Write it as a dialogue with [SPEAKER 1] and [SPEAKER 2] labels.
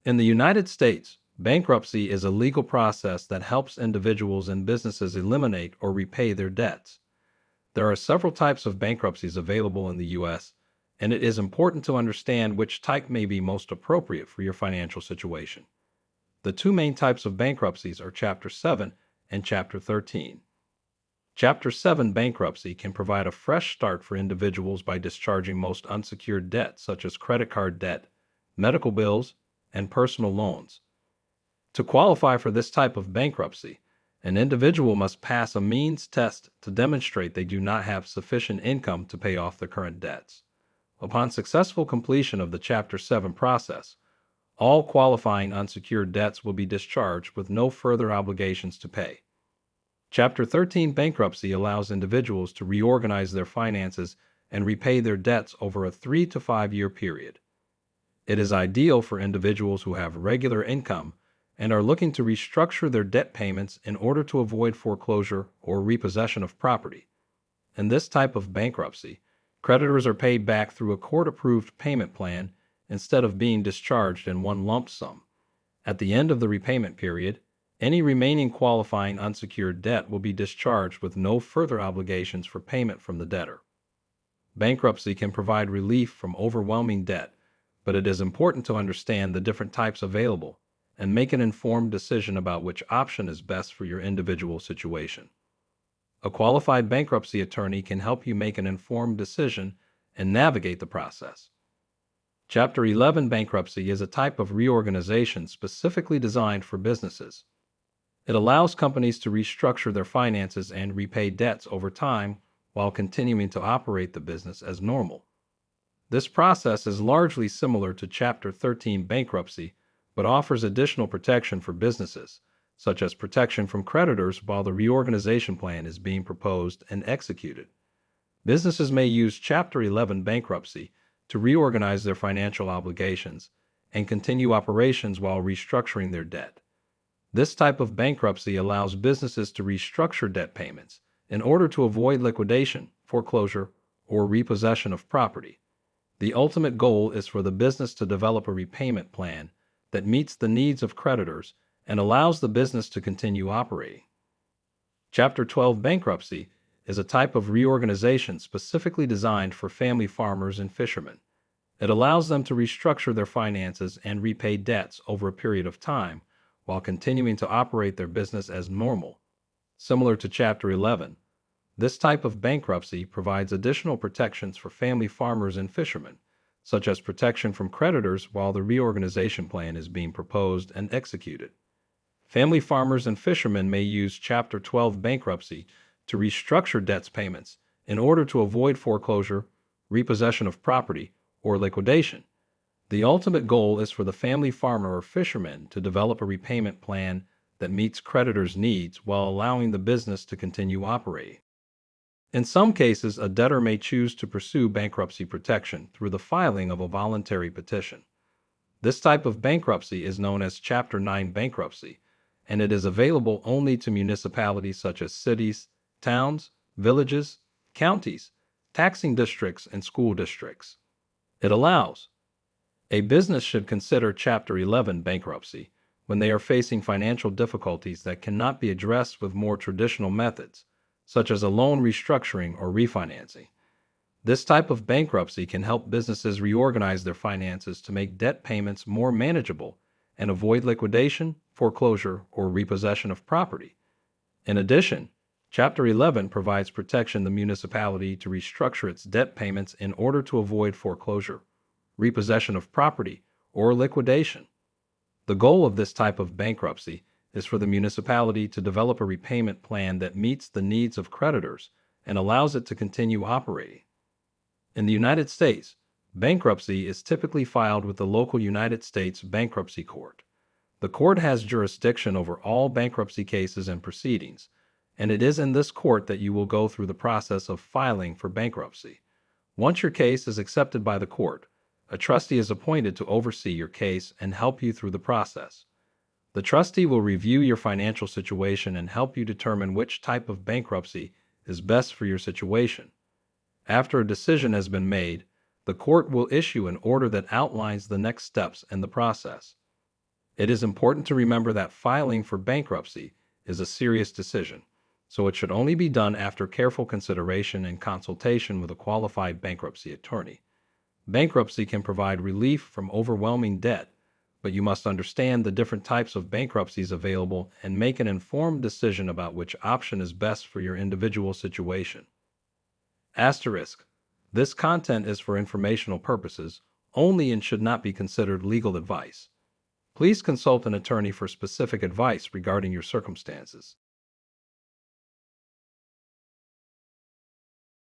[SPEAKER 1] In the United States, bankruptcy is a legal process that helps individuals and businesses eliminate or repay their debts. There are several types of bankruptcies available in the U.S., and it is important to understand which type may be most appropriate for your financial situation. The two main types of bankruptcies are Chapter 7 and Chapter 13. Chapter 7 bankruptcy can provide a fresh start for individuals by discharging most unsecured debt, such as credit card debt, medical bills, and personal loans. To qualify for this type of bankruptcy, an individual must pass a means test to demonstrate they do not have sufficient income to pay off their current debts. Upon successful completion of the Chapter 7 process, all qualifying unsecured debts will be discharged with no further obligations to pay. Chapter 13 bankruptcy allows individuals to reorganize their finances and repay their debts over a 3 to 5 year period. It is ideal for individuals who have regular income and are looking to restructure their debt payments in order to avoid foreclosure or repossession of property. In this type of bankruptcy, creditors are paid back through a court-approved payment plan instead of being discharged in one lump sum. At the end of the repayment period, any remaining qualifying unsecured debt will be discharged with no further obligations for payment from the debtor. Bankruptcy can provide relief from overwhelming debt, but it is important to understand the different types available and make an informed decision about which option is best for your individual situation. A qualified bankruptcy attorney can help you make an informed decision and navigate the process. Chapter 11 bankruptcy is a type of reorganization specifically designed for businesses. It allows companies to restructure their finances and repay debts over time while continuing to operate the business as normal. This process is largely similar to Chapter 13 bankruptcy, but offers additional protection for businesses, such as protection from creditors while the reorganization plan is being proposed and executed. Businesses may use Chapter 11 bankruptcy to reorganize their financial obligations and continue operations while restructuring their debt. This type of bankruptcy allows businesses to restructure debt payments in order to avoid liquidation, foreclosure, or repossession of property. The ultimate goal is for the business to develop a repayment plan that meets the needs of creditors and allows the business to continue operating. Chapter 12 bankruptcy is a type of reorganization specifically designed for family farmers and fishermen. It allows them to restructure their finances and repay debts over a period of time while continuing to operate their business as normal. Similar to Chapter 11, this type of bankruptcy provides additional protections for family farmers and fishermen, such as protection from creditors while the reorganization plan is being proposed and executed. Family farmers and fishermen may use Chapter 12 bankruptcy to restructure debts payments in order to avoid foreclosure, repossession of property, or liquidation. The ultimate goal is for the family farmer or fisherman to develop a repayment plan that meets creditors' needs while allowing the business to continue operating. In some cases, a debtor may choose to pursue bankruptcy protection through the filing of a voluntary petition. This type of bankruptcy is known as Chapter 9 bankruptcy, and it is available only to municipalities such as cities, towns, villages, counties, taxing districts, and school districts. It allows a business should consider Chapter 11 bankruptcy when they are facing financial difficulties that cannot be addressed with more traditional methods, such as a loan restructuring or refinancing. This type of bankruptcy can help businesses reorganize their finances to make debt payments more manageable and avoid liquidation, foreclosure, or repossession of property. In addition, Chapter 11 provides protection to the municipality to restructure its debt payments in order to avoid foreclosure, repossession of property, or liquidation. The goal of this type of bankruptcy is for the municipality to develop a repayment plan that meets the needs of creditors and allows it to continue operating. In the United States, bankruptcy is typically filed with the local United States Bankruptcy Court. The court has jurisdiction over all bankruptcy cases and proceedings, and it is in this court that you will go through the process of filing for bankruptcy. Once your case is accepted by the court, a trustee is appointed to oversee your case and help you through the process. The trustee will review your financial situation and help you determine which type of bankruptcy is best for your situation. After a decision has been made, the court will issue an order that outlines the next steps in the process. It is important to remember that filing for bankruptcy is a serious decision, so it should only be done after careful consideration and consultation with a qualified bankruptcy attorney. Bankruptcy can provide relief from overwhelming debt, but you must understand the different types of bankruptcies available and make an informed decision about which option is best for your individual situation. Asterisk. This content is for informational purposes only and should not be considered legal advice. Please consult an attorney for specific advice regarding your circumstances.